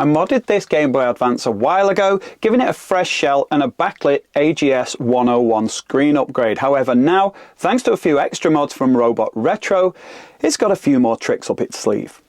I modded this Game Boy Advance a while ago, giving it a fresh shell and a backlit AGS 101 screen upgrade. However, now, thanks to a few extra mods from Robot Retro, it's got a few more tricks up its sleeve.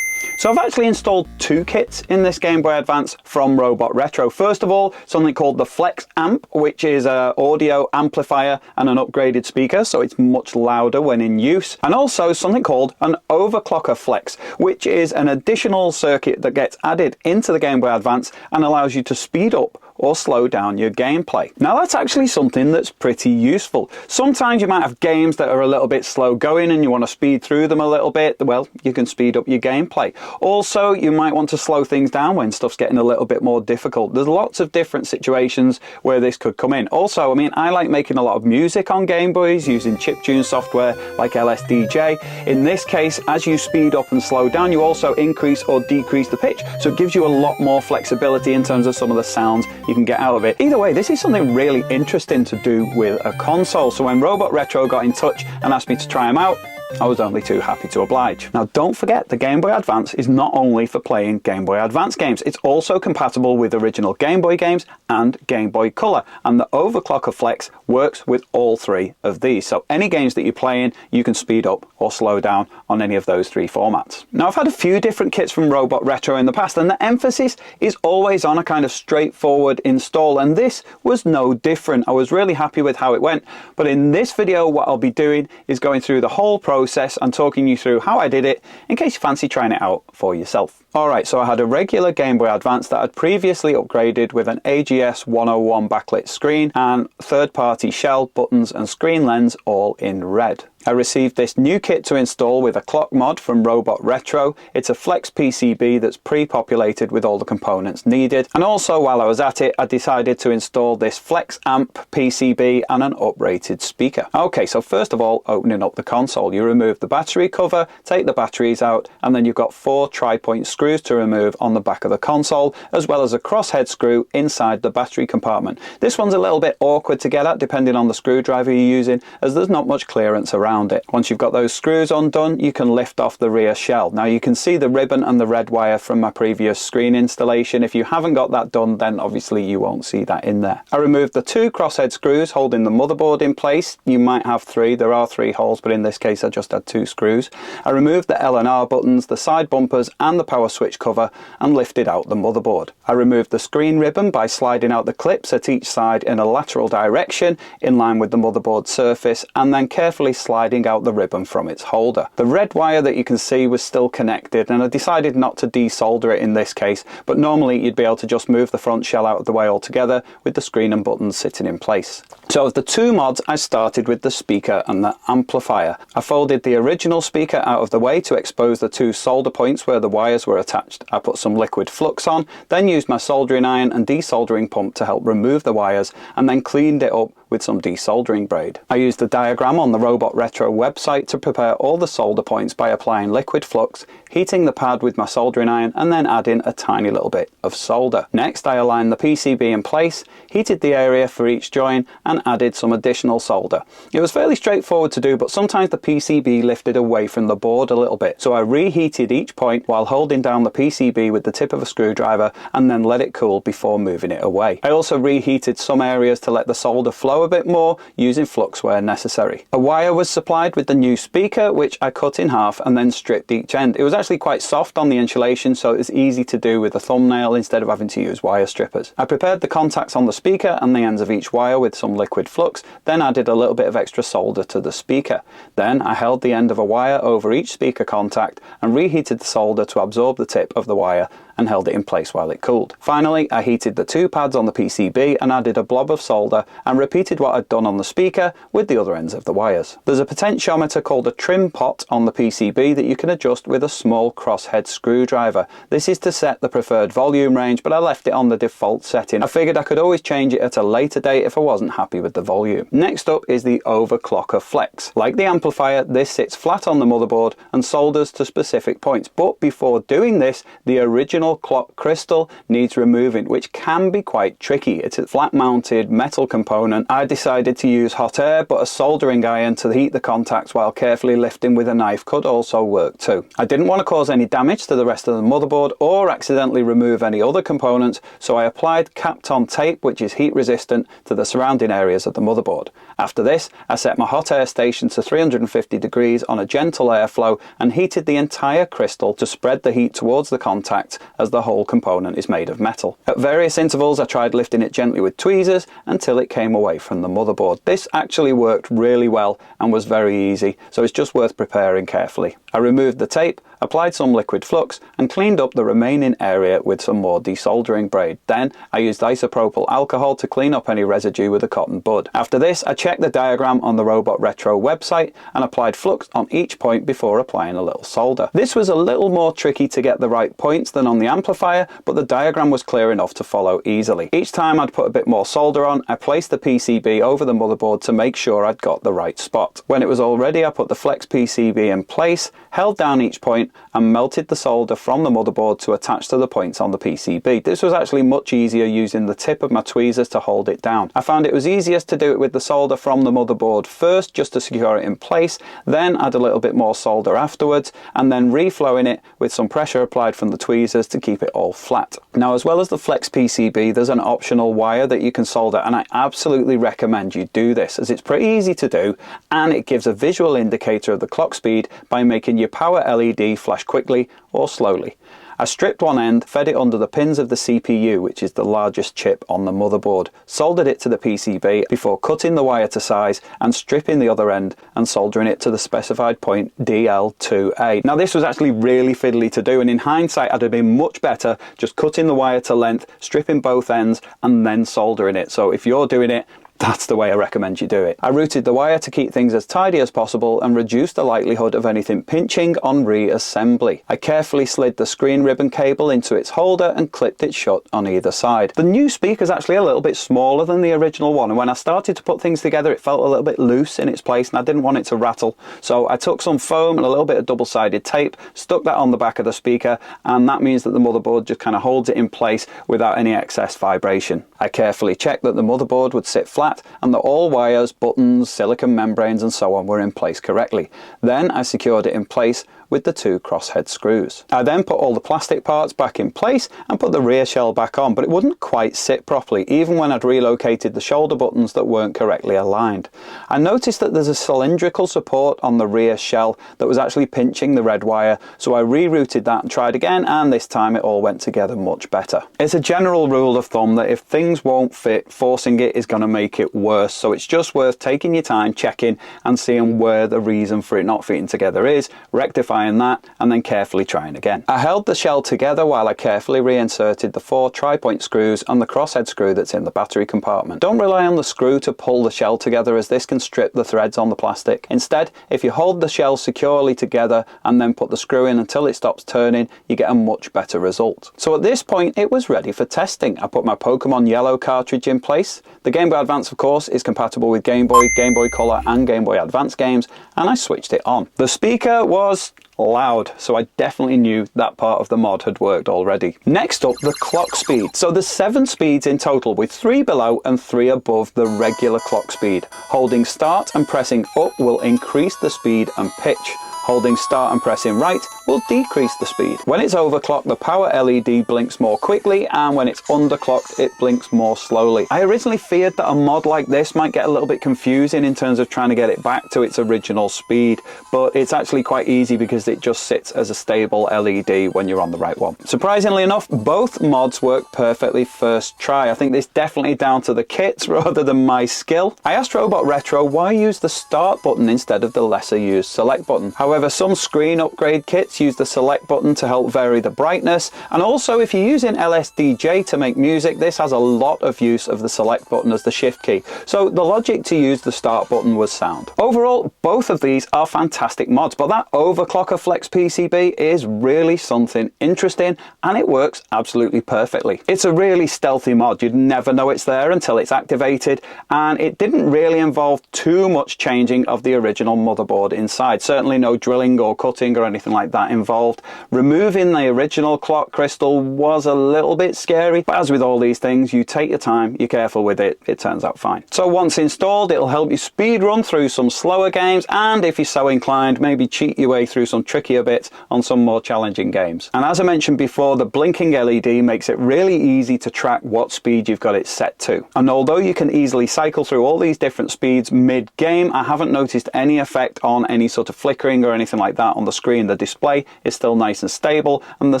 So I've actually installed two kits in this Game Boy Advance from Robot Retro. First of all, something called the Flex Amp, which is an audio amplifier and an upgraded speaker, so it's much louder when in use. And also something called an Overclocker Flex, which is an additional circuit that gets added into the Game Boy Advance and allows you to speed up or slow down your gameplay. Now that's actually something that's pretty useful. Sometimes you might have games that are a little bit slow going and you want to speed through them a little bit. Well, you can speed up your gameplay. Also, you might want to slow things down when stuff's getting a little bit more difficult. There's lots of different situations where this could come in. Also, I mean, I like making a lot of music on Game Boys using chiptune software like LSDJ. In this case, as you speed up and slow down, you also increase or decrease the pitch. So it gives you a lot more flexibility in terms of some of the sounds you can get out of it. Either way, this is something really interesting to do with a console. So when Robot Retro got in touch and asked me to try them out, I was only too happy to oblige. Now don't forget, the Game Boy Advance is not only for playing Game Boy Advance games, it's also compatible with original Game Boy games and Game Boy Color, and the Overclocker Flex works with all three of these. So any games that you're playing, you can speed up or slow down on any of those three formats. Now I've had a few different kits from Robot Retro in the past, and the emphasis is always on a kind of straightforward install, and this was no different. I was really happy with how it went, but in this video what I'll be doing is going through the whole process and talking you through how I did it in case you fancy trying it out for yourself. Alright, so I had a regular Game Boy Advance that I'd previously upgraded with an AGS 101 backlit screen and third-party shell, buttons and screen lens all in red. I received this new kit to install with a clock mod from Robot Retro. It's a Flex PCB that's pre-populated with all the components needed. And also, while I was at it, I decided to install this Flex Amp PCB and an uprated speaker. Okay, so first of all, opening up the console, you remove the battery cover, take the batteries out, and then you've got 4 tri-point screws to remove on the back of the console, as well as a crosshead screw inside the battery compartment. This one's a little bit awkward to get at depending on the screwdriver you're using, as there's not much clearance around it. Once you've got those screws undone, you can lift off the rear shell. Now you can see the ribbon and the red wire from my previous screen installation. If you haven't got that done, then obviously you won't see that in there. I removed the 2 crosshead screws holding the motherboard in place. You might have 3, there are 3 holes, but in this case I just had 2 screws. I removed the L and R buttons, the side bumpers and the power switch cover and lifted out the motherboard. I removed the screen ribbon by sliding out the clips at each side in a lateral direction in line with the motherboard surface, and then carefully sliding out the ribbon from its holder. The red wire that you can see was still connected, and I decided not to desolder it in this case, but normally you'd be able to just move the front shell out of the way altogether with the screen and buttons sitting in place. So of the 2 mods, I started with the speaker and the amplifier. I folded the original speaker out of the way to expose the 2 solder points where the wires were attached. I put some liquid flux on, then used my soldering iron and desoldering pump to help remove the wires, and then cleaned it up with some desoldering braid. I used the diagram on the Robot Retro website to prepare all the solder points by applying liquid flux, heating the pad with my soldering iron, and then adding a tiny little bit of solder. Next, I aligned the PCB in place, heated the area for each join, and added some additional solder. It was fairly straightforward to do, but sometimes the PCB lifted away from the board a little bit, so I reheated each point while holding down the PCB with the tip of a screwdriver and then let it cool before moving it away. I also reheated some areas to let the solder flow a bit more, using flux where necessary. A wire was supplied with the new speaker, which I cut in half and then stripped each end. It was actually quite soft on the insulation, so it was easy to do with a thumbnail instead of having to use wire strippers. I prepared the contacts on the speaker and the ends of each wire with some liquid flux, then added a little bit of extra solder to the speaker. Then I held the end of a wire over each speaker contact and reheated the solder to absorb the tip of the wire and held it in place while it cooled. Finally, I heated the 2 pads on the PCB and added a blob of solder and repeated what I'd done on the speaker with the other ends of the wires. There's a potentiometer called a trim pot on the PCB that you can adjust with a small crosshead screwdriver. This is to set the preferred volume range, but I left it on the default setting. I figured I could always change it at a later date if I wasn't happy with the volume. Next up is the Overclocker Flex. Like the amplifier, this sits flat on the motherboard and solders to specific points, but before doing this, the original original clock crystal needs removing, which can be quite tricky. It's a flat mounted metal component. I decided to use hot air, but a soldering iron to heat the contacts while carefully lifting with a knife could also work too. I didn't want to cause any damage to the rest of the motherboard or accidentally remove any other components, so I applied Kapton tape, which is heat resistant, to the surrounding areas of the motherboard. After this, I set my hot air station to 350 degrees on a gentle airflow and heated the entire crystal to spread the heat towards the contact, as the whole component is made of metal. At various intervals, I tried lifting it gently with tweezers until it came away from the motherboard. This actually worked really well and was very easy, so it's just worth preparing carefully. I removed the tape, applied some liquid flux and cleaned up the remaining area with some more desoldering braid. Then I used isopropyl alcohol to clean up any residue with a cotton bud. After this, I checked the diagram on the Robot Retro website and applied flux on each point before applying a little solder. This was a little more tricky to get the right points than on the amplifier, but the diagram was clear enough to follow easily. Each time I'd put a bit more solder on, I placed the PCB over the motherboard to make sure I'd got the right spot. When it was all ready, I put the flex PCB in place, held down each point and melted the solder from the motherboard to attach to the points on the PCB. This was actually much easier using the tip of my tweezers to hold it down. I found it was easiest to do it with the solder from the motherboard first, just to secure it in place, then add a little bit more solder afterwards, and then reflowing it with some pressure applied from the tweezers to keep it all flat. Now, as well as the flex PCB, there's an optional wire that you can solder, and I absolutely recommend you do this, as it's pretty easy to do and it gives a visual indicator of the clock speed by making your power LED flash quickly or slowly. I stripped one end, fed it under the pins of the CPU, which is the largest chip on the motherboard, soldered it to the PCB before cutting the wire to size and stripping the other end and soldering it to the specified point DL2A. Now, this was actually really fiddly to do, and in hindsight I'd have been much better just cutting the wire to length, stripping both ends and then soldering it. So if you're doing it, that's the way I recommend you do it. I routed the wire to keep things as tidy as possible and reduce the likelihood of anything pinching on reassembly. I carefully slid the screen ribbon cable into its holder and clipped it shut on either side. The new speaker is actually a little bit smaller than the original one, and when I started to put things together it felt a little bit loose in its place and I didn't want it to rattle. So I took some foam and a little bit of double-sided tape, stuck that on the back of the speaker, and that means that the motherboard just kind of holds it in place without any excess vibration. I carefully checked that the motherboard would sit flat and that all wires, buttons, silicon membranes and so on were in place correctly. Then I secured it in place with the two crosshead screws. I then put all the plastic parts back in place and put the rear shell back on, but it wouldn't quite sit properly even when I'd relocated the shoulder buttons that weren't correctly aligned. I noticed that there's a cylindrical support on the rear shell that was actually pinching the red wire, so I rerouted that and tried again, and this time it all went together much better. It's a general rule of thumb that if things won't fit, forcing it is going to make it worse, so it's just worth taking your time, checking and seeing where the reason for it not fitting together is, rectifying that and then carefully trying again. I held the shell together while I carefully reinserted the 4 tri-point screws and the crosshead screw that's in the battery compartment. Don't rely on the screw to pull the shell together, as this can strip the threads on the plastic. Instead, if you hold the shell securely together and then put the screw in until it stops turning, you get a much better result. So at this point it was ready for testing. I put my Pokemon Yellow cartridge in place. The Game Boy Advance, of course, is compatible with Game Boy, Game Boy Color and Game Boy Advance games, and I switched it on. The speaker was loud, so I definitely knew that part of the mod had worked already. Next up, the clock speed. So there's 7 speeds in total, with 3 below and 3 above the regular clock speed. Holding start and pressing up will increase the speed and pitch. Holding start and pressing right will decrease the speed. When it's overclocked, the power LED blinks more quickly, and when it's underclocked, it blinks more slowly. I originally feared that a mod like this might get a little bit confusing in terms of trying to get it back to its original speed, but it's actually quite easy because it just sits as a stable LED when you're on the right one. Surprisingly enough, both mods work perfectly first try. I think this is definitely down to the kits rather than my skill. I asked Robot Retro why use the start button instead of the lesser used select button. However, some screen upgrade kits use the select button to help vary the brightness, and also if you're using LSDJ to make music, this has a lot of use of the select button as the shift key, so the logic to use the start button was sound. Overall, both of these are fantastic mods, but that Overclocker Flex PCB is really something interesting and it works absolutely perfectly. It's a really stealthy mod. You'd never know it's there until it's activated, and it didn't really involve too much changing of the original motherboard inside. Certainly no drilling or cutting or anything like that involved. Removing the original clock crystal was a little bit scary, but as with all these things, you take your time, you're careful with it, it turns out fine. So once installed, it'll help you speed run through some slower games, and if you're so inclined, maybe cheat your way through some trickier bits on some more challenging games. And as I mentioned before, the blinking LED makes it really easy to track what speed you've got it set to. And although you can easily cycle through all these different speeds mid-game, I haven't noticed any effect on any sort of flickering or anything like that on the screen. The display is still nice and stable, and the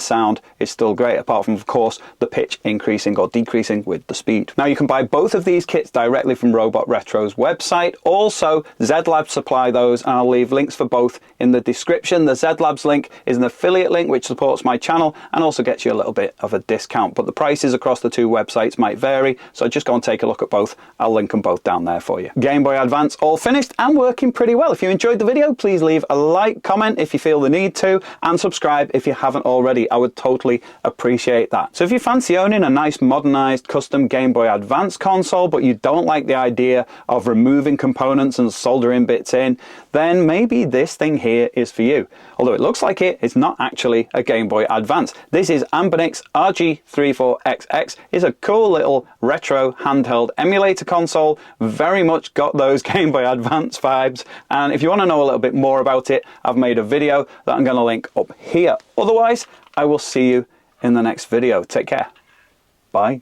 sound is still great, apart from, of course, the pitch increasing or decreasing with the speed. Now, you can buy both of these kits directly from Robot Retro's website. Also, ZedLabz supply those, and I'll leave links for both in the description. The ZedLabz link is an affiliate link which supports my channel and also gets you a little bit of a discount, but the prices across the two websites might vary, so just go and take a look at both. I'll link them both down there for you. Game Boy Advance all finished and working pretty well. If you enjoyed the video, please leave a like, comment if you feel the need to, and subscribe if you haven't already. I would totally appreciate that. So if you fancy owning a nice modernized custom Game Boy Advance console, but you don't like the idea of removing components and soldering bits in, then maybe this thing here is for you. Although it looks like it's not actually a Game Boy Advance. This is Anbernic's RG34XX. It's a cool little retro handheld emulator console. Very much got those Game Boy Advance vibes. And if you want to know a little bit more about it, I've made a video that I'm going to link up here. Otherwise, I will see you in the next video. Take care. Bye.